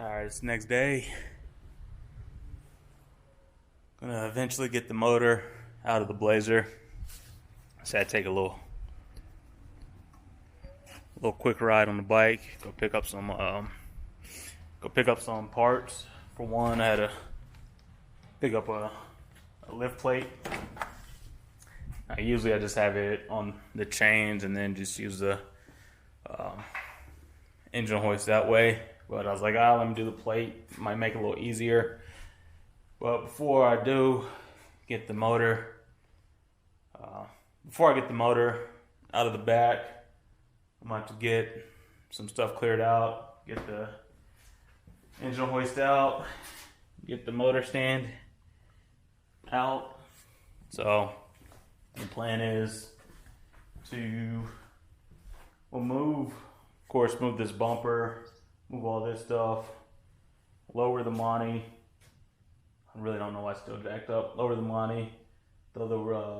Alright, it's the next day. Gonna eventually get the motor out of the Blazer. So I take a little quick ride on the bike. Go pick up some parts. For one, I had to pick up a lift plate. Usually I just have it on the chains and then just use the engine hoist that way. But I was like, let me do the plate. It might make it a little easier. But before I get the motor out of the back, I'm going to have to get some stuff cleared out, get the engine hoist out, get the motor stand out. So the plan is to move this bumper, move all this stuff, lower the Monte. I really don't know why it's still jacked up. Lower the Monte, throw the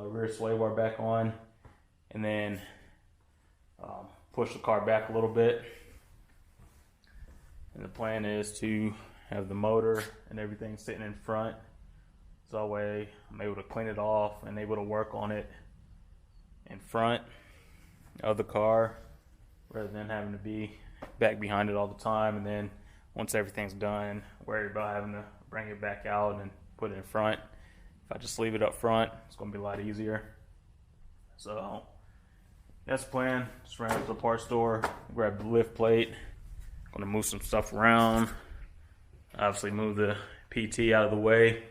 rear sway bar back on, and then push the car back a little bit. And the plan is to have the motor and everything sitting in front, so that way I'm able to clean it off and able to work on it in front of the car rather than having to be back behind it all the time. And then once everything's done, worry about having to bring it back out and put it in front. If I just leave it up front, it's going to be a lot easier. So that's the plan. Just ran up to the parts store, grab the lift plate. Going to move some stuff around. Obviously move the PT out of the way.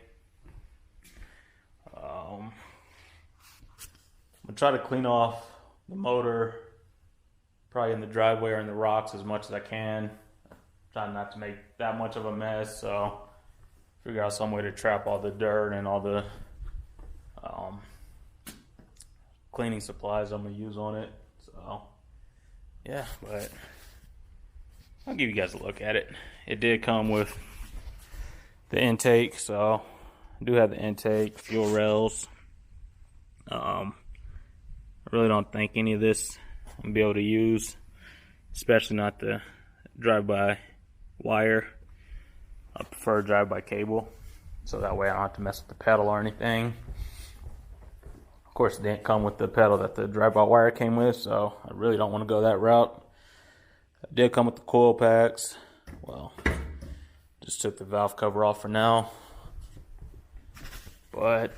I'm going to try to clean off the motor probably in the driveway or in the rocks as much as I can. Trying not to make that much of a mess, so figure out some way to trap all the dirt and all the cleaning supplies I'm going to use on it. So yeah, but I'll give you guys a look at it. It did come with the intake, so I do have the intake, fuel rails. I really don't think any of this I'm going to be able to use, especially not the drive-by wire. I prefer drive-by cable, so that way I don't have to mess with the pedal or anything. Of course, it didn't come with the pedal that the drive-by wire came with, so I really don't want to go that route. It did come with the coil packs. Well, just took the valve cover off for now, but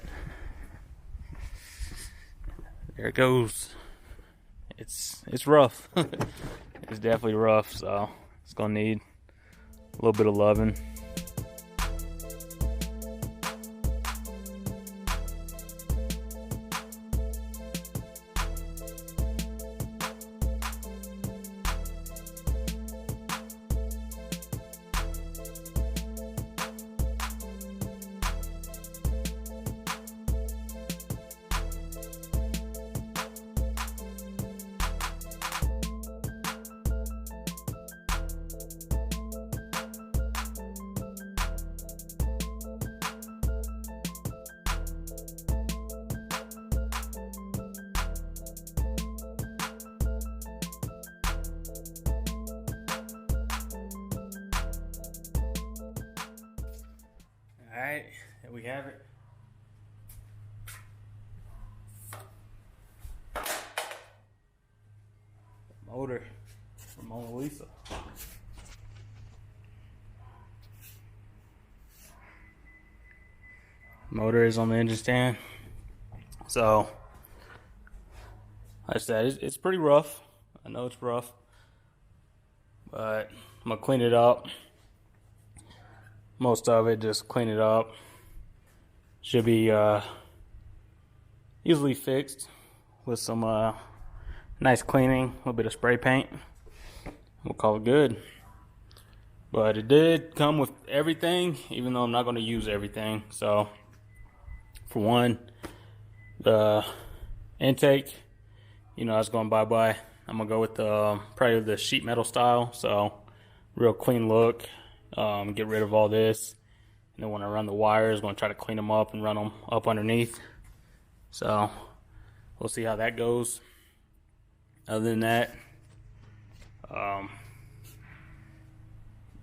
there it goes. It's rough. It's definitely rough, so it's gonna need a little bit of loving. Alright, there we have it. Motor from Mona Lisa. Motor is on the engine stand. So, like I said, it's pretty rough. I know it's rough, but I'm gonna clean it up. Most of it, just clean it up. Should be easily fixed with some nice cleaning, a little bit of spray paint. We'll call it good. But it did come with everything, even though I'm not going to use everything. So, for one, the intake, I was going bye-bye. I'm going to go with probably the sheet metal style. So, real clean look. Get rid of all this, and then when I run the wires, I'm going to try to clean them up and run them up underneath. So we'll see how that goes. Other than that,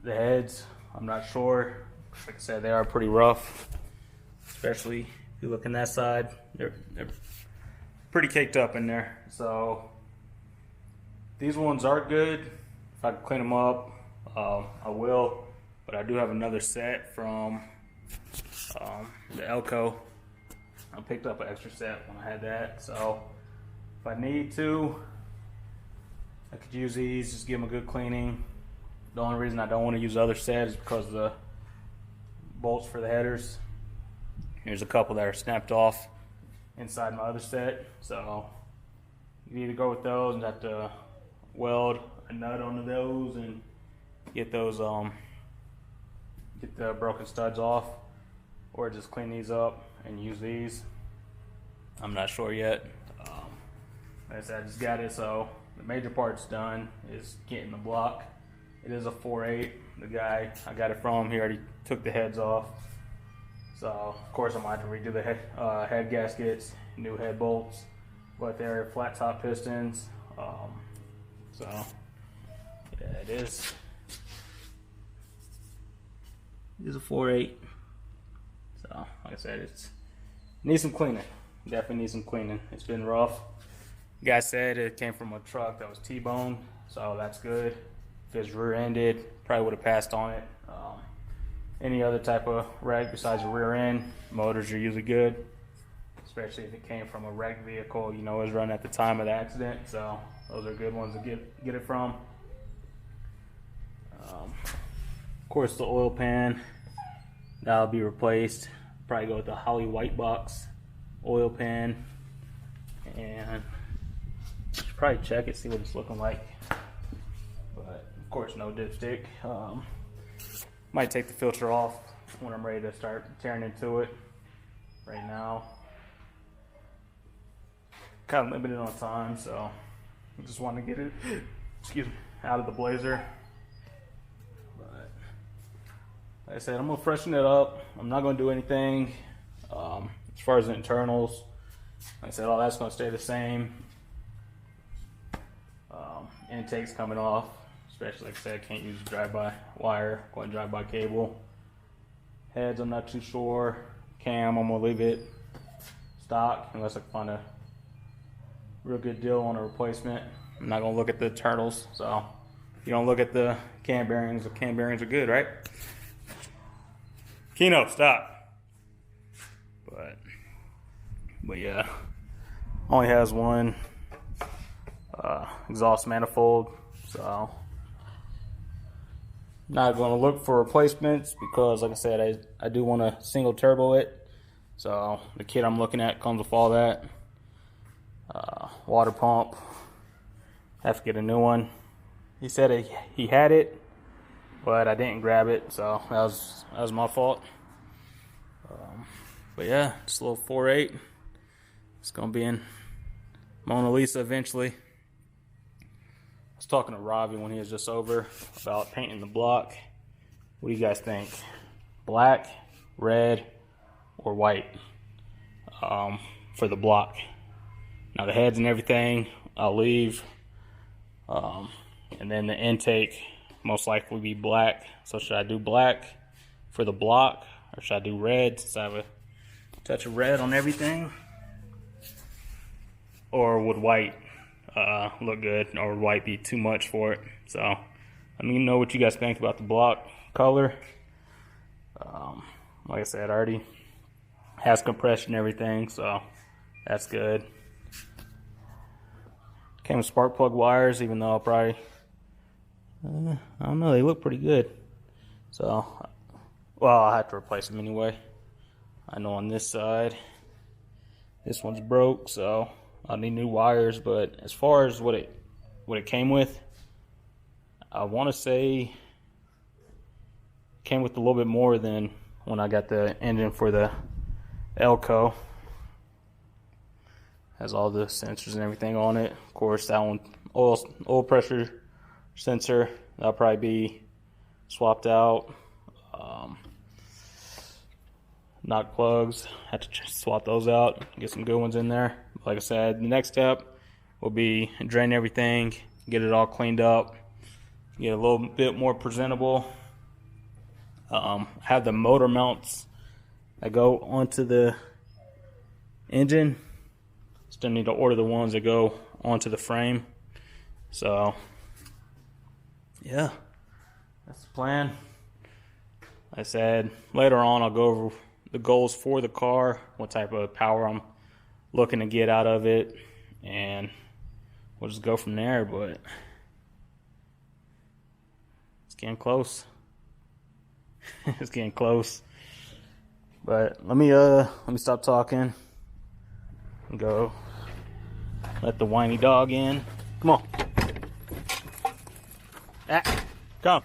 the heads I'm not sure. Like I said, they are pretty rough, especially if you look in that side. They're pretty caked up in there. So these ones are good. If I can clean them up, I will. But I do have another set from the Elko. I picked up an extra set when I had that. So if I need to, I could use these, just give them a good cleaning. The only reason I don't want to use the other set is because of the bolts for the headers. Here's a couple that are snapped off inside my other set. So you either go with those and have to weld a nut onto those and get those get the broken studs off, or just clean these up and use these. I'm not sure yet. Like I said, I just got it, so the major part's done, is getting the block. It is a 4.8. The guy I got it from, he already took the heads off. So of course I'm gonna have to redo the head gaskets, new head bolts, but they're flat top pistons. So yeah, it is a 4.8. So like I said, it needs some cleaning. Definitely needs some cleaning. It's been rough. The guy said it came from a truck that was T-boned, so that's good. If it's rear-ended, probably would have passed on it. Any other type of wreck besides a rear end, motors are usually good, especially if it came from a wrecked vehicle, you know, it was run at the time of the accident. So those are good ones to get it from. Of course, the oil pan, that'll be replaced. Probably go with the Holly White Box oil pan, and should probably check it, see what it's looking like. But of course, no dipstick. Might take the filter off when I'm ready to start tearing into it. Right now, kind of limited on time, so I just want to get it, excuse me, out of the blazer. But like I said, I'm gonna freshen it up. I'm not gonna do anything as far as the internals. Like I said, all that's gonna stay the same. Intake's coming off. Especially, like I said, I can't use drive-by wire, going drive-by cable. Heads, I'm not too sure. Cam, I'm gonna leave it stock unless I can find a real good deal on a replacement. I'm not gonna look at the internals, so if you don't look at the cam bearings are good, right? Kino, stop. But yeah, only has one exhaust manifold, so not going to look for replacements because, like I said, I do want to single turbo it. So the kit I'm looking at comes with all that. Water pump, have to get a new one. He said he had it, but I didn't grab it, so that was my fault. But yeah, just a little 4.8. It's gonna be in Mona Lisa eventually. I was talking to Ravi when he was just over about painting the block. What do you guys think? Black, red, or white for the block? Now the heads and everything I'll leave, and then the intake most likely be black. So should I do black for the block, or should I do red since I have a touch of red on everything? Or would white look good, or would white be too much for it? So let me know what you guys think about the block color. Like I said, already has compression and everything, so that's good. Came with spark plug wires, even though I'll probably I don't know, they look pretty good. So, well, I'll have to replace them anyway. I know on this side, this one's broke, so I'll need new wires. But as far as what it came with, I want to say it came with a little bit more than when I got the engine for the Elko. Has all the sensors and everything on it. Of course, that one oil pressure sensor, that'll probably be swapped out. Knock plugs, have to swap those out, get some good ones in there. Like I said, the next step will be drain everything, get it all cleaned up, get a little bit more presentable. Have the motor mounts that go onto the engine. Still need to order the ones that go onto the frame. So yeah, that's the plan. Like I said, later on I'll go over the goals for the car, what type of power I'm looking to get out of it, and we'll just go from there. But it's getting close. It's getting close. But let me stop talking and go let the whiny dog in. Come on. Ah, come.